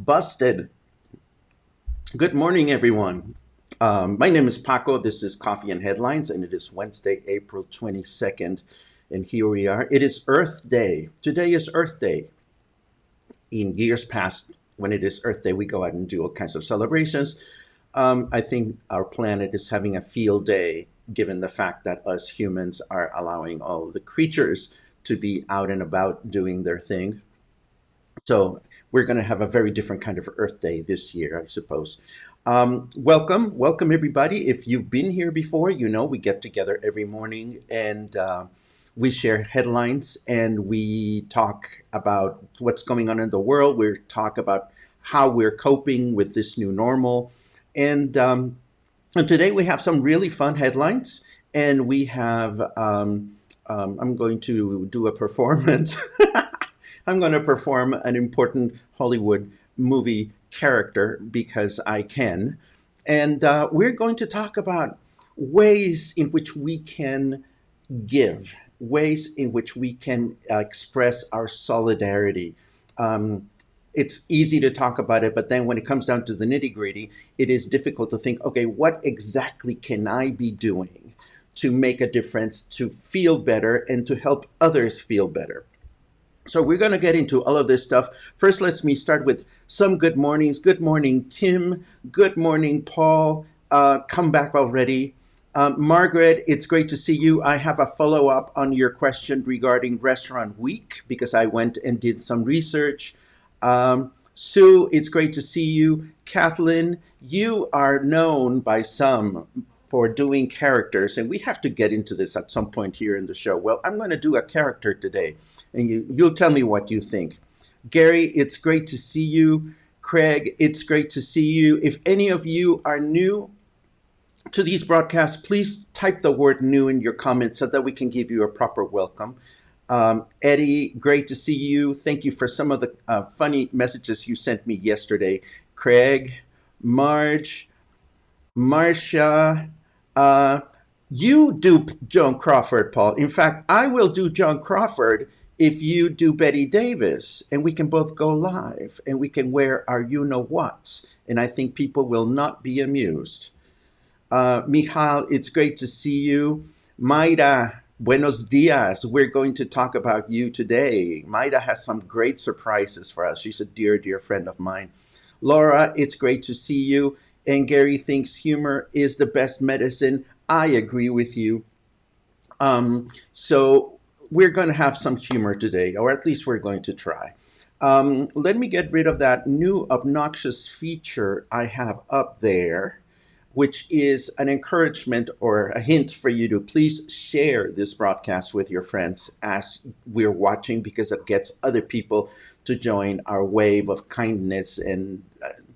Busted. Good morning, everyone. My name is Paco. This is Coffee and Headlines, and it is Wednesday, April 22nd. And here we are. It is Earth Day. Today is Earth Day. In years past, when it is Earth Day, we go out and do all kinds of celebrations. I think our planet is having a field day, given the fact that us humans are allowing all the creatures to be out and about doing their thing. So we're going to have a very different kind of Earth Day this year, I suppose. Welcome everybody. If you've been here before, you know we get together every morning and we share headlines and we talk about what's going on in the world. We talk about how we're coping with this new normal. And, um, and today we have some really fun headlines, and we have. I'm going to do a performance. I'm going to perform an important Hollywood movie character because I can. And we're going to talk about ways in which we can give, ways in which we can express our solidarity. Um, it's easy to talk about it, but then when it comes down to the nitty gritty, it is difficult to think, okay, what exactly can I be doing to make a difference, to feel better, and to help others feel better? So we're going to get into all of this stuff. First, let me start with some good mornings. Good morning, Tim. Good morning, Paul. Come back already. Margaret, it's great to see you. I have a follow up on your question regarding Restaurant Week because I went and did some research. Sue, it's great to see you. Kathleen, you are known by some for doing characters, and we have to get into this at some point here in the show. Well, I'm going to do a character today, and you'll tell me what you think. Gary, it's great to see you. Craig, it's great to see you. If any of you are new to these broadcasts, please type the word new in your comments so that we can give you a proper welcome. Eddie, great to see you. Thank you for some of the funny messages you sent me yesterday. Craig, Marge, Marcia, uh, you do Joan Crawford, Paul. In fact, I will do Joan Crawford if you do Betty Davis, and we can both go live and we can wear our you know whats, and I think people will not be amused. Michal, it's great to see you. Mayra, buenos dias. We're going to talk about you today. Mayra has some great surprises for us. She's a dear, dear friend of mine. Laura, it's great to see you. And Gary thinks humor is the best medicine. I agree with you. So we're going to have some humor today, or at least we're going to try. Let me get rid of that new obnoxious feature I have up there, which is an encouragement or a hint for you to please share this broadcast with your friends as we're watching, because it gets other people to join our wave of kindness and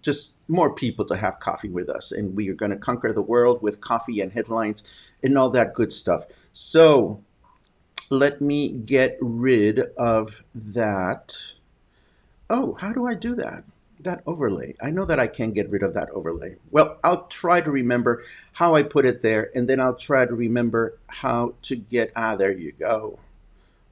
just more people to have coffee with us. And we are going to conquer the world with coffee and headlines and all that good stuff. So let me get rid of that. Oh, how do I do that? That overlay. I know that I can get rid of that overlay. Well, I'll try to remember how I put it there, and then I'll try to remember how to get, there you go.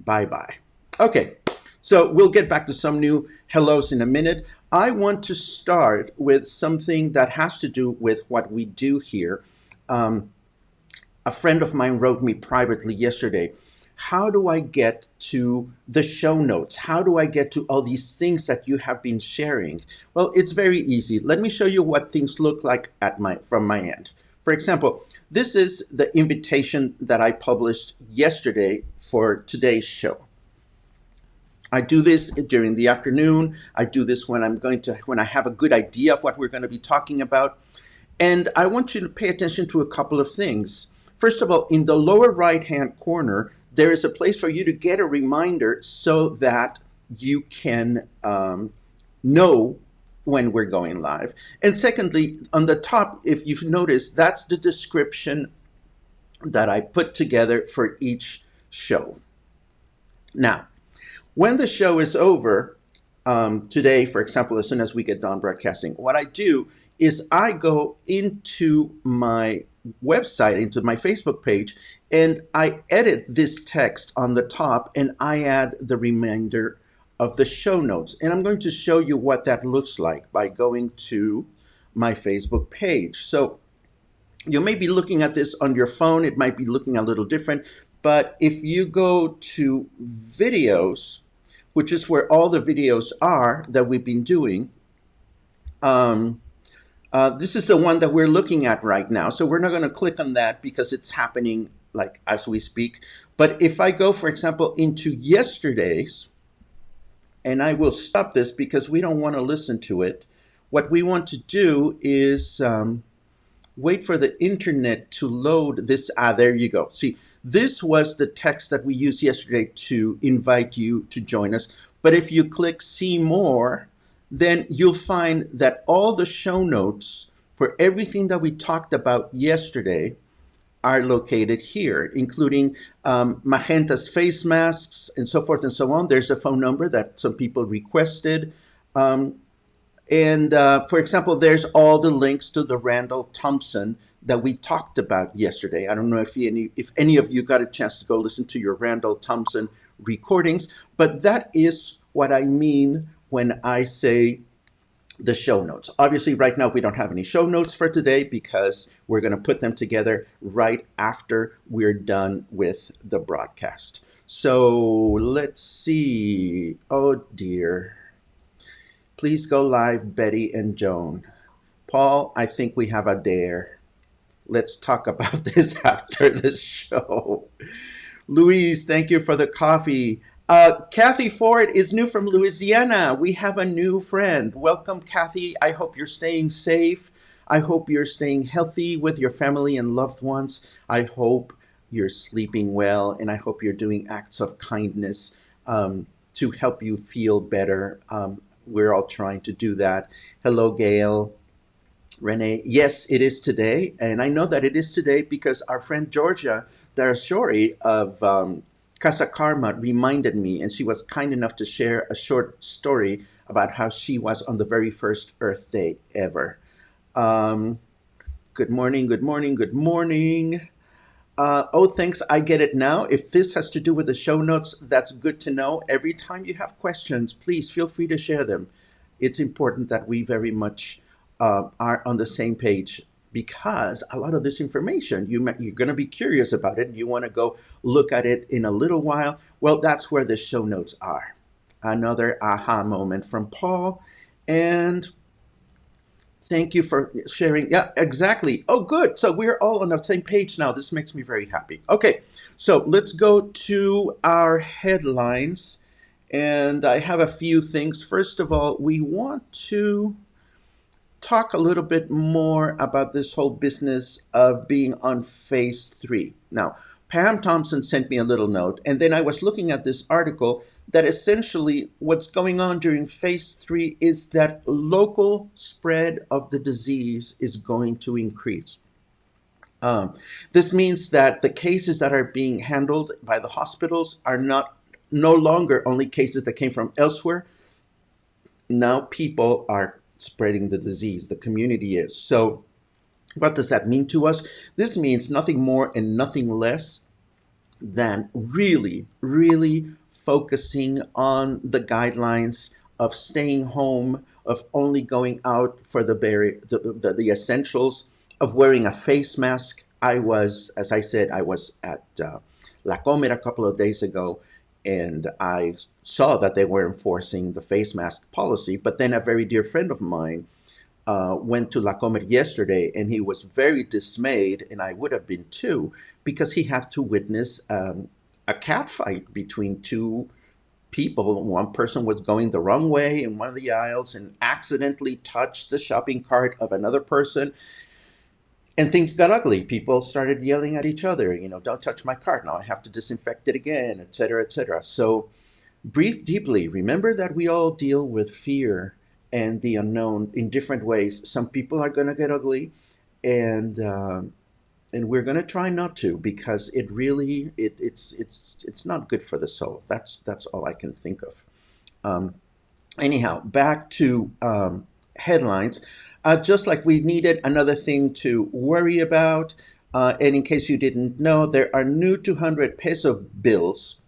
Bye bye. Okay, so we'll get back to some new hellos in a minute. I want to start with something that has to do with what we do here. Um, a friend of mine wrote me privately yesterday, how do I get to the show notes? How do I get to all these things that you have been sharing? Well, it's very easy. Let me show you what things look like from my end. For example, this is the invitation that I published yesterday for today's show. I do this during the afternoon. I do this when I have a good idea of what we're going to be talking about. And I want you to pay attention to a couple of things. First of all, in the lower right-hand corner, there is a place for you to get a reminder so that you can know when we're going live. And secondly, on the top, if you've noticed, that's the description that I put together for each show. Now, when the show is over, today, for example, as soon as we get done broadcasting, what I do is I go into my website, into my Facebook page, and I edit this text on the top and I add the reminder of the show notes. And I'm going to show you what that looks like by going to my Facebook page. So you may be looking at this on your phone. It might be looking a little different. But if you go to videos, which is where all the videos are that we've been doing, this is the one that we're looking at right now. So we're not going to click on that because it's happening like as we speak. But if I go, for example, into yesterday's, and I will stop this because we don't want to listen to it. What we want to do is wait for the internet to load this. There you go. See, this was the text that we used yesterday to invite you to join us. But if you click see more, then you'll find that all the show notes for everything that we talked about yesterday are located here, including Magenta's face masks and so forth and so on. There's a phone number that some people requested. For example, there's all the links to the Randall Thompson that we talked about yesterday. I don't know if any of you got a chance to go listen to your Randall Thompson recordings, but that is what I mean when I say the show notes. Obviously, right now we don't have any show notes for today because we're going to put them together right after we're done with the broadcast. So let's see. Oh dear. Please go live, Betty and Joan. Paul, I think we have a dare. Let's talk about this after the show. Louise, thank you for the coffee. Kathy Ford is new from Louisiana. We have a new friend. Welcome, Kathy. I hope you're staying safe. I hope you're staying healthy with your family and loved ones. I hope you're sleeping well, and I hope you're doing acts of kindness to help you feel better. We're all trying to do that. Hello, Gail. Renee, yes, it is today. And I know that it is today because our friend Georgia Darashori of Casa Karma reminded me, and she was kind enough to share a short story about how she was on the very first Earth Day ever. Good morning, good morning, good morning. Oh, thanks, I get it now. If this has to do with the show notes, that's good to know. Every time you have questions, please feel free to share them. It's important that we very much are on the same page because a lot of this information, you're going to be curious about it. You want to go look at it in a little while. Well, that's where the show notes are. Another aha moment from Paul. And thank you for sharing. Yeah, exactly. Oh, good. So we're all on the same page now. This makes me very happy. Okay, so let's go to our headlines. And I have a few things. First of all, we want to talk a little bit more about this whole business of being on phase 3. Now, Pam Thompson sent me a little note, and then I was looking at this article that essentially what's going on during phase 3 is that local spread of the disease is going to increase. This means that the cases that are being handled by the hospitals are no longer only cases that came from elsewhere. Now people are spreading the disease. The community is. So what does that mean to us? This means nothing more and nothing less than really, really focusing on the guidelines of staying home, of only going out for the essentials, of wearing a face mask. As I said, I was at La Comer a couple of days ago, and I saw that they were enforcing the face mask policy. But then a very dear friend of mine went to La Comer yesterday, and he was very dismayed, and I would have been too, because he had to witness a cat fight between two people. One person was going the wrong way in one of the aisles and accidentally touched the shopping cart of another person. And things got ugly. People started yelling at each other, don't touch my cart. Now I have to disinfect it again, et cetera, et cetera. So breathe deeply. Remember that we all deal with fear and the unknown in different ways. Some people are going to get ugly, and we're going to try not to, because it really it's not good for the soul. That's all I can think of. Anyhow, back to headlines. Just like we needed another thing to worry about, and in case you didn't know, there are new 200 peso bills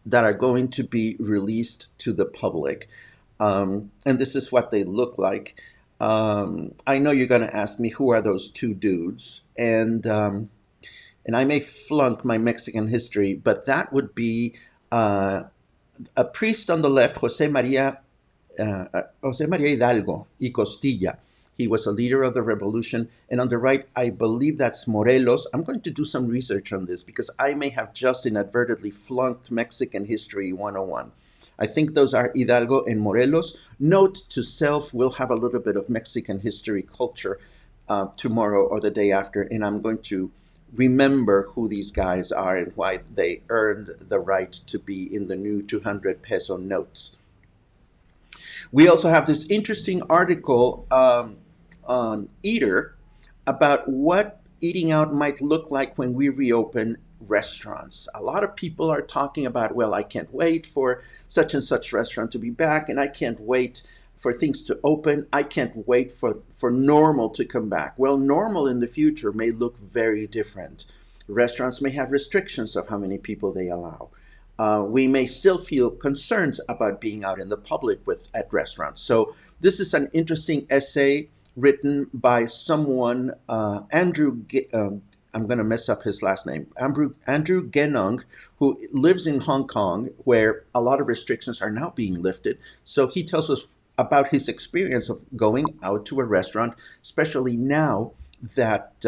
that are going to be released to the public. And this is what they look like. I know you're going to ask me who are those two dudes, and I may flunk my Mexican history, but that would be uh, a priest on the left, Jose Maria Hidalgo y Costilla. He was a leader of the revolution. And on the right, I believe that's Morelos. I'm going to do some research on this because I may have just inadvertently flunked Mexican History 101. I think those are Hidalgo and Morelos. Note to self, we'll have a little bit of Mexican history culture tomorrow or the day after, and I'm going to remember who these guys are and why they earned the right to be in the new 200 peso notes. We also have this interesting article on Eater about what eating out might look like when we reopen restaurants. A lot of people are talking about, well, I can't wait for such and such restaurant to be back, and I can't wait for things to open. I can't wait for normal to come back. Well, normal in the future may look very different. Restaurants may have restrictions of how many people they allow. We may still feel concerns about being out in the public at restaurants. So this is an interesting essay written by someone, I'm going to mess up his last name, Andrew Genung, who lives in Hong Kong, where a lot of restrictions are now being lifted. So he tells us about his experience of going out to a restaurant, especially now that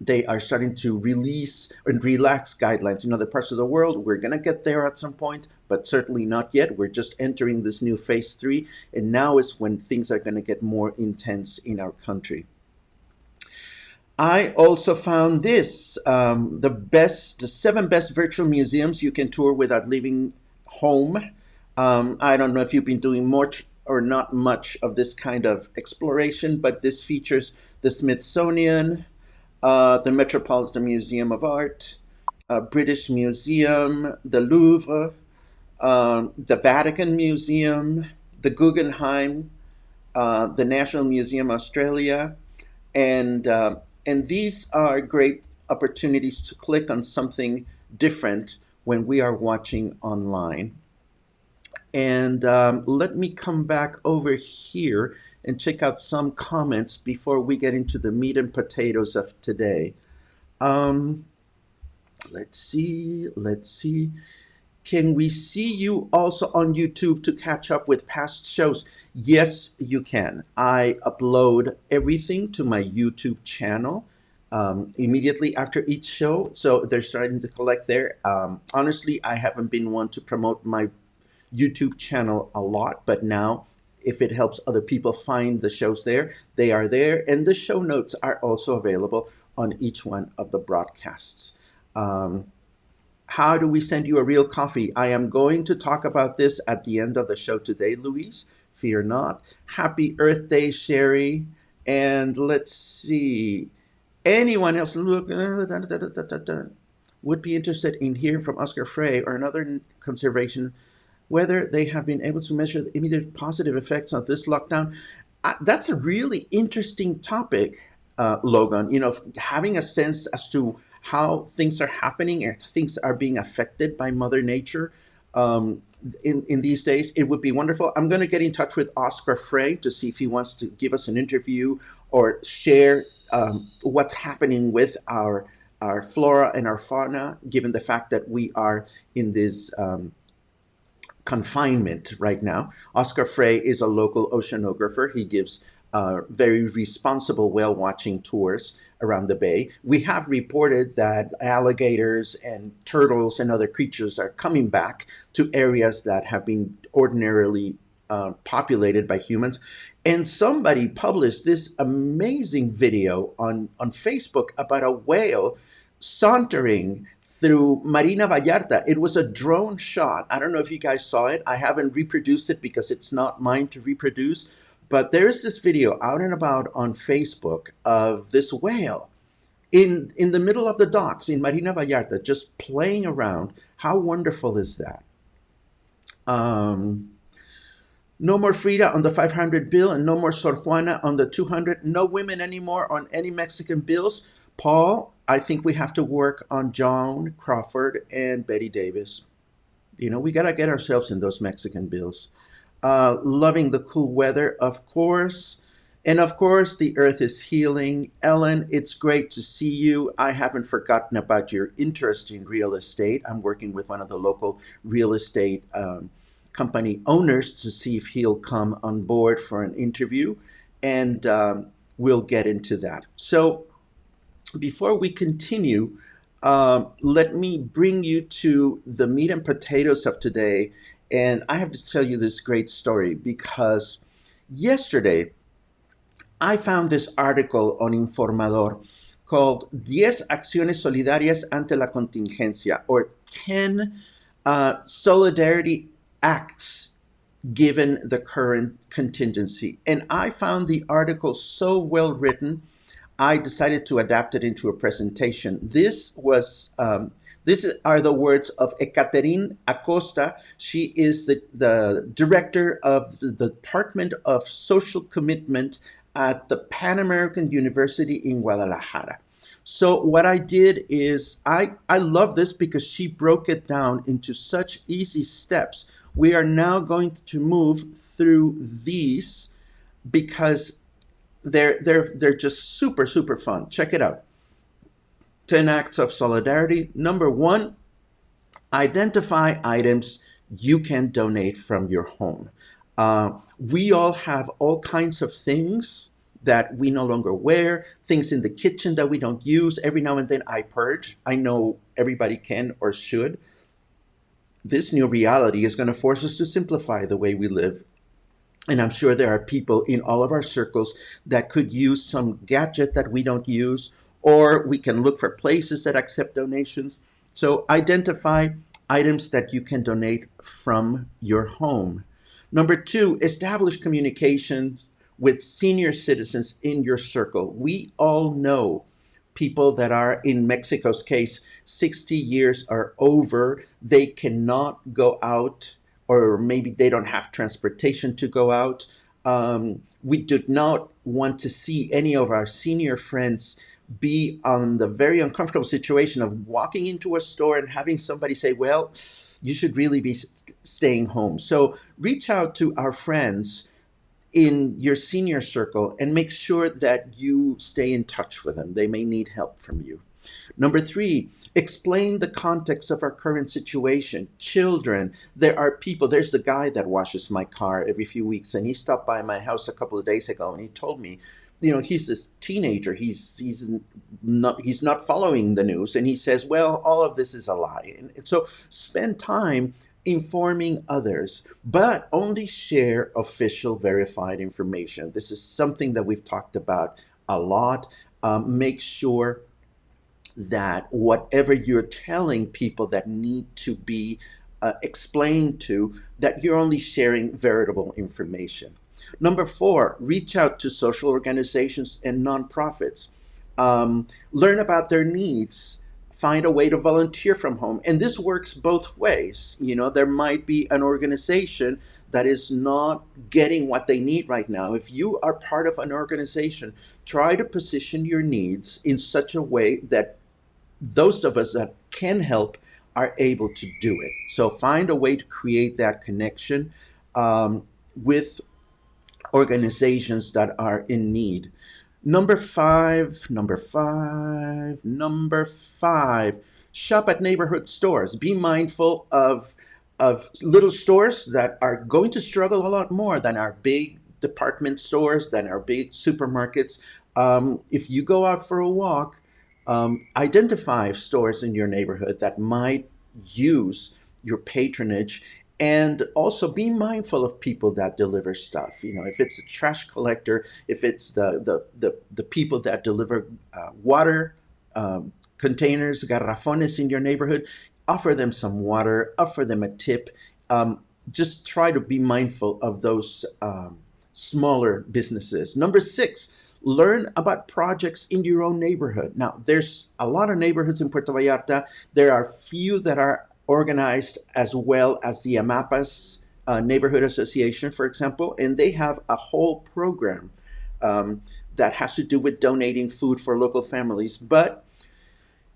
they are starting to release and relax guidelines. In other parts of the world, we're going to get there at some point, but certainly not yet. We're just entering this new phase 3, and now is when things are going to get more intense in our country. I also found this, the 7 best virtual museums you can tour without leaving home. I don't know if you've been doing much or not much of this kind of exploration, but this features the Smithsonian, the Metropolitan Museum of Art, British Museum, the Louvre, the Vatican Museum, the Guggenheim, the National Museum Australia, and and these are great opportunities to click on something different when we are watching online. And let me come back over here and check out some comments before we get into the meat and potatoes of today. Um, let's see, let's see. Can we see you also on YouTube to catch up with past shows? Yes, you can. I upload everything to my YouTube channel immediately after each show. So they're starting to collect there. Honestly, I haven't been one to promote my YouTube channel a lot, but now if it helps other people find the shows there, they are there. And the show notes are also available on each one of the broadcasts. Um, how do we send you a real coffee? I am going to talk about this at the end of the show today, Louise. Fear not. Happy Earth Day, Sherry. And let's see. Anyone else look would be interested in hearing from Oscar Frey or another conservation whether they have been able to measure the immediate positive effects of this lockdown. That's a really interesting topic, Logan. You know, having a sense as to how things are happening and things are being affected by Mother Nature in these days, it would be wonderful. I'm going to get in touch with Oscar Frey to see if he wants to give us an interview or share what's happening with our flora and our fauna, given the fact that we are in this confinement right now. Oscar Frey is a local oceanographer. He gives very responsible whale watching tours around the bay. We have reported that alligators and turtles and other creatures are coming back to areas that have been ordinarily populated by humans. And somebody published this amazing video on Facebook about a whale sauntering through Marina Vallarta. It was a drone shot. I don't know if you guys saw it. I haven't reproduced it because it's not mine to reproduce. But there's this video out and about on Facebook of this whale in the middle of the docks in Marina Vallarta, just playing around. How wonderful is that? No more Frida on the 500 bill and no more Sor Juana on the 200. No women anymore on any Mexican bills. Paul, I think we have to work on Joan Crawford and Betty Davis. We got to get ourselves in those Mexican bills. Loving the cool weather, of course. And of course, the earth is healing. Ellen, it's great to see you. I haven't forgotten about your interest in real estate. I'm working with one of the local real estate company owners to see if he'll come on board for an interview. And we'll get into that. So, before we continue, let me bring you to the meat and potatoes of today. And I have to tell you this great story because yesterday I found this article on Informador called 10 acciones solidarias ante la contingencia, or 10 solidarity acts given the current contingency. And I found the article so well written, I decided to adapt it into a presentation. These are the words of Ekaterine Acosta. She is the director of the Department of Social Commitment at the Pan American University in Guadalajara. So what I did is I love this because she broke it down into such easy steps. We are now going to move through these because they're just super fun. Check it out. 10 acts of solidarity. Number 1, identify items you can donate from your home. We all have all kinds of things that we no longer wear, things in the kitchen that we don't use. Every now and then I purge. I know everybody can or should. This new reality is going to force us to simplify the way we live. And I'm sure there are people in all of our circles that could use some gadget that we don't use, or we can look for places that accept donations. So identify items that you can donate from your home. Number 2, establish communications with senior citizens in your circle. We all know people that are, in Mexico's case, 60 years or over. They cannot go out, or maybe they don't have transportation to go out. We do not want to see any of our senior friends be on the very uncomfortable situation of walking into a store and having somebody say, well, you should really be staying home. So reach out to our friends in your senior circle and make sure that you stay in touch with them. They may need help from you. Number 3, explain the context of our current situation. Children, there are people, there's the guy that washes my car every few weeks, and he stopped by my house a couple of days ago and he told me, he's this teenager. He's not following the news, and he says, well, all of this is a lie. And so spend time informing others, but only share official verified information. This is something that we've talked about a lot. Make sure that whatever you're telling people that need to be explained to, that you're only sharing veritable information. Number 4, reach out to social organizations and nonprofits. Learn about their needs. Find a way to volunteer from home. And this works both ways. There might be an organization that is not getting what they need right now. If you are part of an organization, try to position your needs in such a way that those of us that can help are able to do it. So find a way to create that connection with organizations that are in need. Number five, shop at neighborhood stores. Be mindful of little stores that are going to struggle a lot more than our big department stores, than our big supermarkets. If you go out for a walk, identify stores in your neighborhood that might use your patronage, and also be mindful of people that deliver stuff. If it's a trash collector, if it's the people that deliver water containers, garrafones in your neighborhood, offer them some water, offer them a tip. Just try to be mindful of those smaller businesses. Number 6, learn about projects in your own neighborhood. Now, there's a lot of neighborhoods in Puerto Vallarta. There are few that are organized as well as the Amapas Neighborhood Association, for example, and they have a whole program that has to do with donating food for local families. But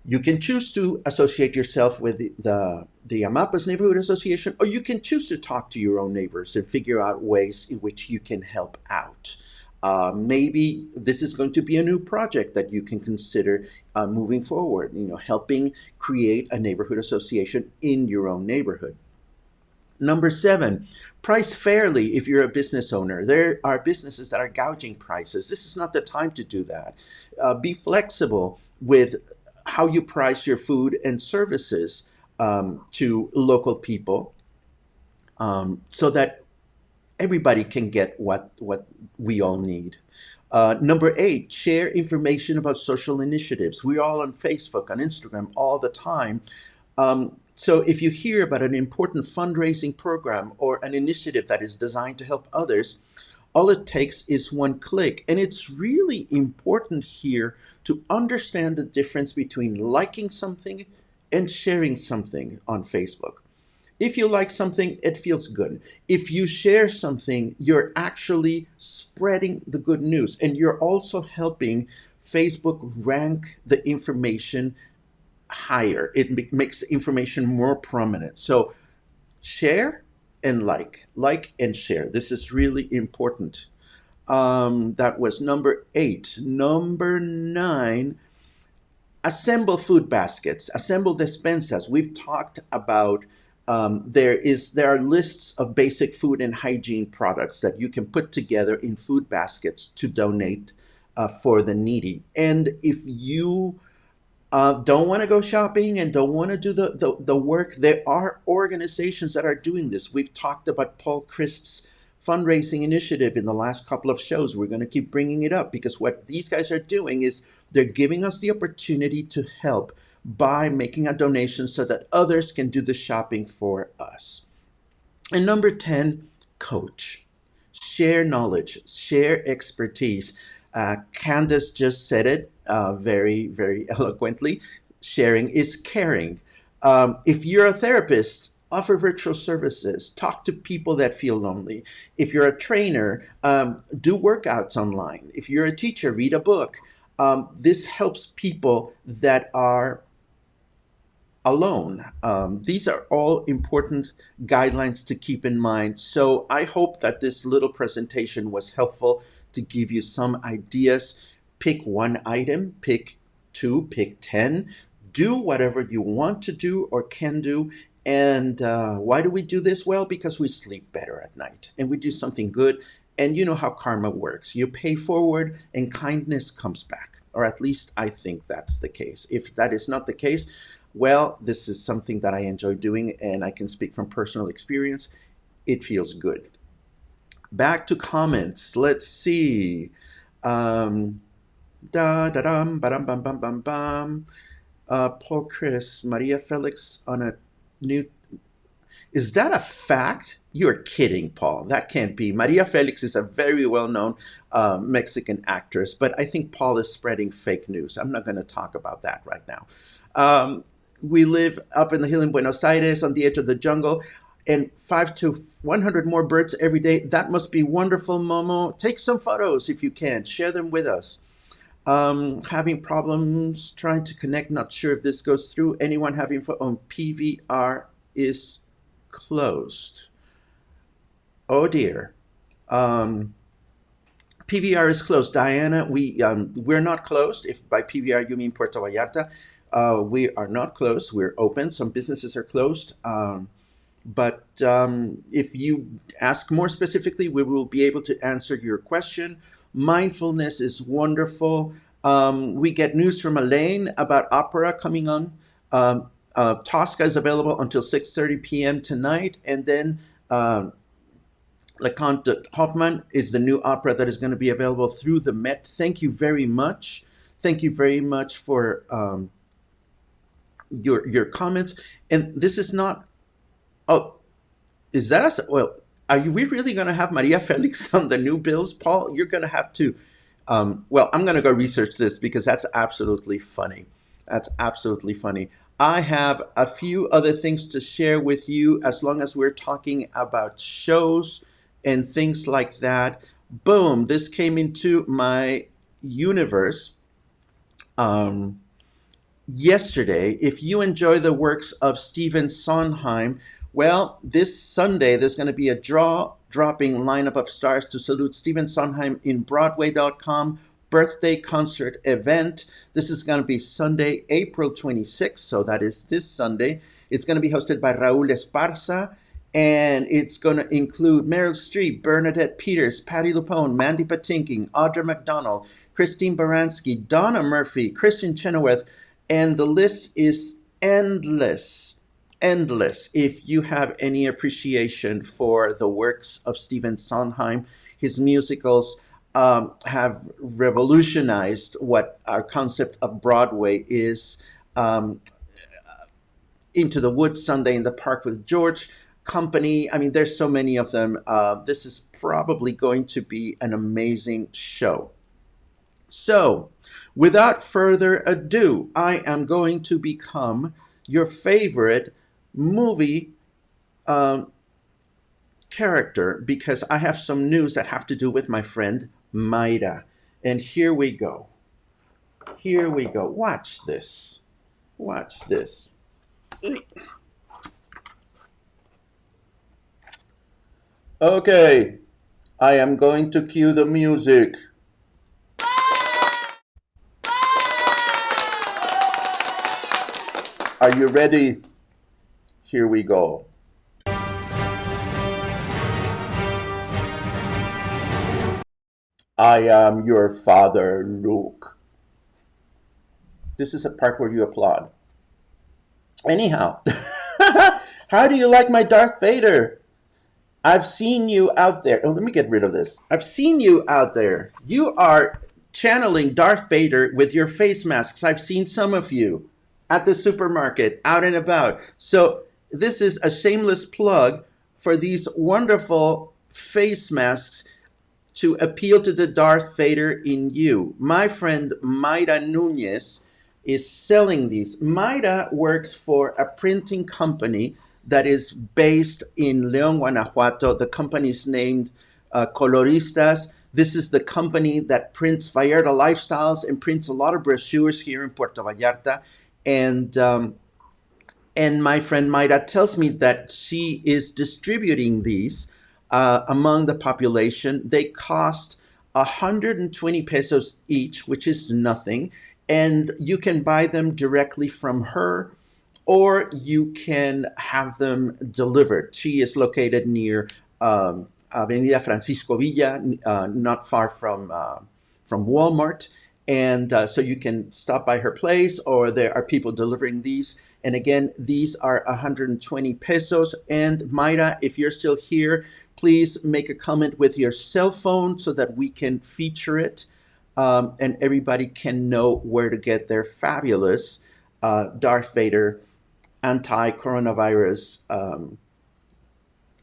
You can choose to associate yourself with the Amapas Neighborhood Association, or you can choose to talk to your own neighbors and figure out ways in which you can help out. Maybe this is going to be a new project that you can consider moving forward, helping create a neighborhood association in your own neighborhood. Number seven, price fairly if you're a business owner. There are businesses that are gouging prices. This is not the time to do that. Be flexible with how you price your food and services to local people, so that everybody can get what we all need. Number eight, share information about social initiatives. We're all on Facebook, on Instagram all the time. So if you hear about an important fundraising program or an initiative that is designed to help others, all it takes is one click. And it's really important here to understand the difference between liking something and sharing something on Facebook. If you like something, it feels good. If you share something, you're actually spreading the good news, and you're also helping Facebook rank the information higher. It makes the information more prominent. So share and like and share. This is really important. That was number eight. Number nine, assemble food baskets, assemble despensas. We've talked about there are lists of basic food and hygiene products that you can put together in food baskets to donate for the needy. And if you don't want to go shopping and don't want to do the work, there are organizations that are doing this. We've talked about Paul Christ's fundraising initiative in the last couple of shows. We're going to keep bringing it up because what these guys are doing is they're giving us the opportunity to help by making a donation so that others can do the shopping for us. And number 10, coach. Share knowledge, share expertise. Candace just said it very, very eloquently. Sharing is caring. If you're a therapist, offer virtual services. Talk to people that feel lonely. If you're a trainer, do workouts online. If you're a teacher, read a book. This helps people that are alone. These are all important guidelines to keep in mind. So I hope that this little presentation was helpful to give you some ideas. Pick one item, pick two, pick 10. Do whatever you want to do or can do. And why do we do this? Well, because we sleep better at night and we do something good. And you know how karma works. You pay forward and kindness comes back. Or at least I think that's the case. If that is not the case, well, this is something that I enjoy doing and I can speak from personal experience. It feels good. Back to comments. Let's see. Da da dum ba dum bum bum bum bum. Paul Chris, Maria Felix on a new. Is that a fact? You're kidding, Paul. That can't be. Maria Felix is a very well-known Mexican actress, but I think Paul is spreading fake news. I'm not going to talk about that right now. We live up in the hill in Buenos Aires on the edge of the jungle, and 5 to 100 more birds every day. That must be wonderful, Momo. Take some photos if you can. Share them with us. Having problems trying to connect. Not sure if this goes through. Anyone having on PVR is closed. Oh dear. PVR is closed. Diana, we're not closed. If by PVR you mean Puerto Vallarta, we are not closed. We're open. Some businesses are closed. But if you ask more specifically, we will be able to answer your question. Mindfulness is wonderful. We get news from Elaine about opera coming on. Tosca is available until 6:30 p.m. tonight. And then Le Conte de Hoffmann is the new opera that is going to be available through the Met. Thank you very much. Thank you very much for your comments. And this is not, oh, is that well, we really going to have Maria Felix on the new bills, Paul? You're going to have to, well, I'm going to go research this because that's absolutely funny. That's absolutely funny. I have a few other things to share with you as long as we're talking about shows and things like that. Boom, this came into my universe. yesterday, if you enjoy the works of Stephen Sondheim, well, this Sunday there's going to be a dropping lineup of stars to salute Stephen Sondheim in Broadway.com birthday concert event. This is going to be Sunday, April 26th, so that is this Sunday. It's going to be hosted by Raúl Esparza, and it's going to include Meryl Streep, Bernadette Peters, Patti LuPone, Mandy Patinkin, Audra McDonald, Christine Baranski, Donna Murphy, Christian Chenoweth, and the list is endless. Endless. If you have any appreciation for the works of Stephen Sondheim, his musicals have revolutionized what our concept of Broadway is. Into the Woods, Sunday in the Park with George, Company. I mean, there's so many of them. This is probably going to be an amazing show. So, without further ado, I am going to become your favorite movie character because I have some news that have to do with my friend Mayra. And here we go. Here we go. Watch this. Watch this. Okay, I am going to cue the music. Are you ready? Here we go. I am your father, Luke. This is a part where you applaud. Anyhow, how do you like my Darth Vader? I've seen you out there. Oh, let me get rid of this. I've seen you out there. You are channeling Darth Vader with your face masks. I've seen some of you at the supermarket, out and about. So this is a shameless plug for these wonderful face masks to appeal to the Darth Vader in you. My friend Mayra Nuñez is selling these. Mayra works for a printing company that is based in León, Guanajuato. The company is named Coloristas. This is the company that prints Vallarta Lifestyles and prints a lot of brochures here in Puerto Vallarta. And my friend Mayra tells me that she is distributing these among the population. They cost 120 pesos each, which is nothing. And you can buy them directly from her, or you can have them delivered. She is located near Avenida Francisco Villa, not far from Walmart. And so you can stop by her place, or there are people delivering these. And again, these are 120 pesos. And Mayra, if you're still here, please make a comment with your cell phone so that we can feature it. And everybody can know where to get their fabulous Darth Vader anti-coronavirus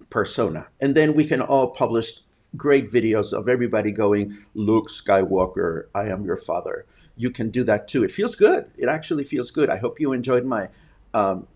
persona. And then we can all publish great videos of everybody going, Luke Skywalker, I am your father. You can do that too. It feels good. It actually feels good. I hope you enjoyed my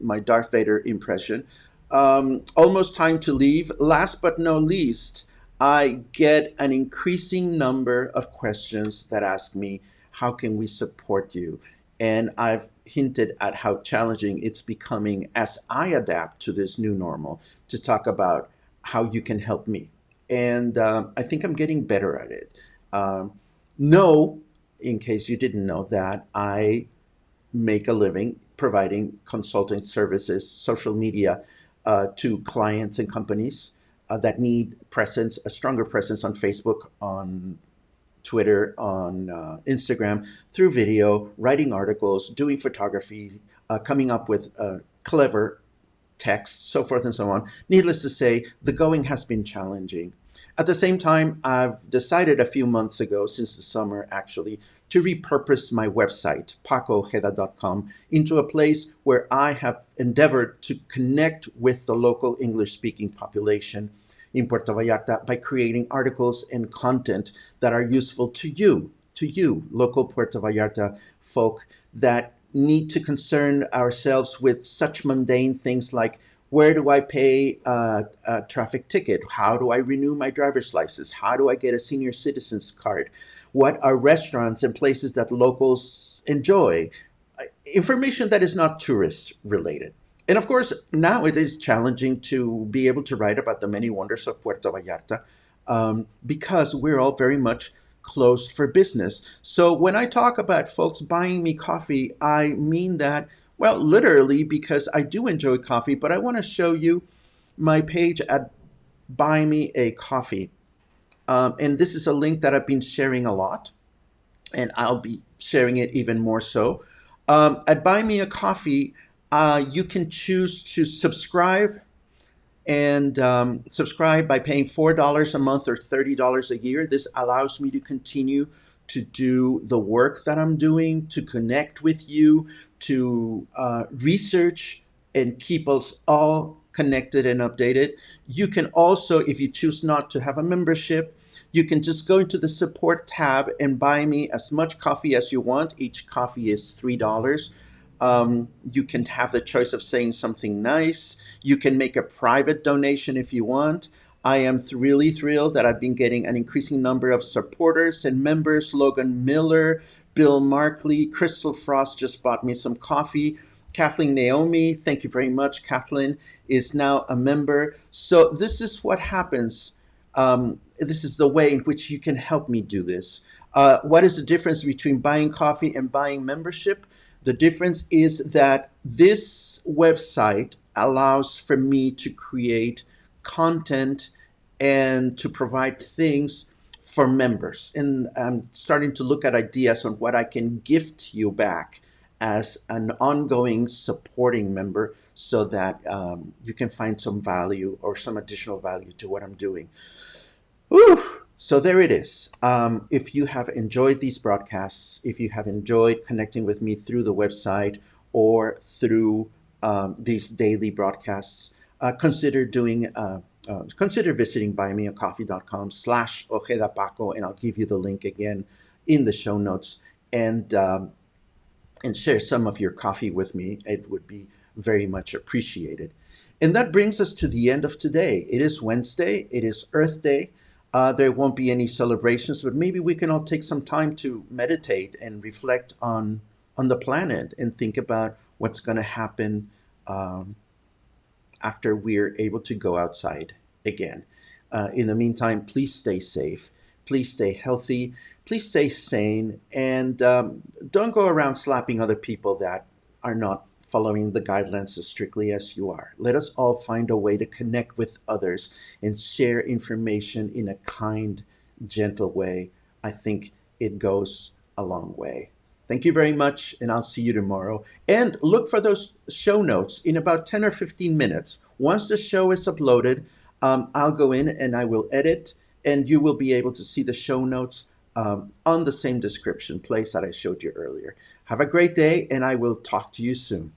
my Darth Vader impression. Almost time to leave. Last but not least, I get an increasing number of questions that ask me, how can we support you? And I've hinted at how challenging it's becoming as I adapt to this new normal to talk about how you can help me. And I think I'm getting better at it. Know, in case you didn't know, that I make a living providing consulting services, social media to clients and companies that need presence, a stronger presence on Facebook, on Twitter, on Instagram, through video, writing articles, doing photography, coming up with clever text, so forth and so on. Needless to say, the going has been challenging. At the same time, I've decided a few months ago, since the summer actually, to repurpose my website, pacoojeda.com, into a place where I have endeavored to connect with the local English-speaking population in Puerto Vallarta by creating articles and content that are useful to you, local Puerto Vallarta folk that need to concern ourselves with such mundane things like, where do I pay a traffic ticket? How do I renew my driver's license? How do I get a senior citizens card? What are restaurants and places that locals enjoy? information that is not tourist related. And of course, now it is challenging to be able to write about the many wonders of Puerto Vallarta because we're all very much closed for business. So when I talk about folks buying me coffee, I mean that, well, literally, because I do enjoy coffee, but I want to show you my page at Buy Me a Coffee. And this is a link that I've been sharing a lot, and I'll be sharing it even more so. At Buy Me a Coffee, you can choose to subscribe and subscribe by paying $4 a month or $30 a year. This allows me to continue to do the work that I'm doing, to connect with you, to research and keep us all connected and updated. You can also, if you choose not to have a membership, you can just go into the support tab and buy me as much coffee as you want. Each coffee is $3. You can have the choice of saying something nice. You can make a private donation if you want. I am really thrilled that I've been getting an increasing number of supporters and members. Logan Miller, Bill Markley, Crystal Frost just bought me some coffee. Kathleen Naomi, thank you very much. Kathleen is now a member. So this is what happens. This is the way in which you can help me do this. What is the difference between buying coffee and buying membership? The difference is that this website allows for me to create content and to provide things for members. And I'm starting to look at ideas on what I can gift you back as an ongoing supporting member so that you can find some value or some additional value to what I'm doing. Whew. So there it is. If you have enjoyed these broadcasts, if you have enjoyed connecting with me through the website or through these daily broadcasts, consider visiting buymeacoffee.com/Ojeda Paco, and I'll give you the link again in the show notes, and share some of your coffee with me. It would be very much appreciated. And that brings us to the end of today. It is Wednesday. It is Earth Day. There won't be any celebrations, but maybe we can all take some time to meditate and reflect on the planet and think about what's going to happen after we're able to go outside again. In the meantime, please stay safe. Please stay healthy. Please stay sane. And don't go around slapping other people that are not following the guidelines as strictly as you are. Let us all find a way to connect with others and share information in a kind, gentle way. I think it goes a long way. Thank you very much, and I'll see you tomorrow. And look for those show notes in about 10 or 15 minutes. Once the show is uploaded, I'll go in and I will edit, and you will be able to see the show notes on the same description place that I showed you earlier. Have a great day, and I will talk to you soon.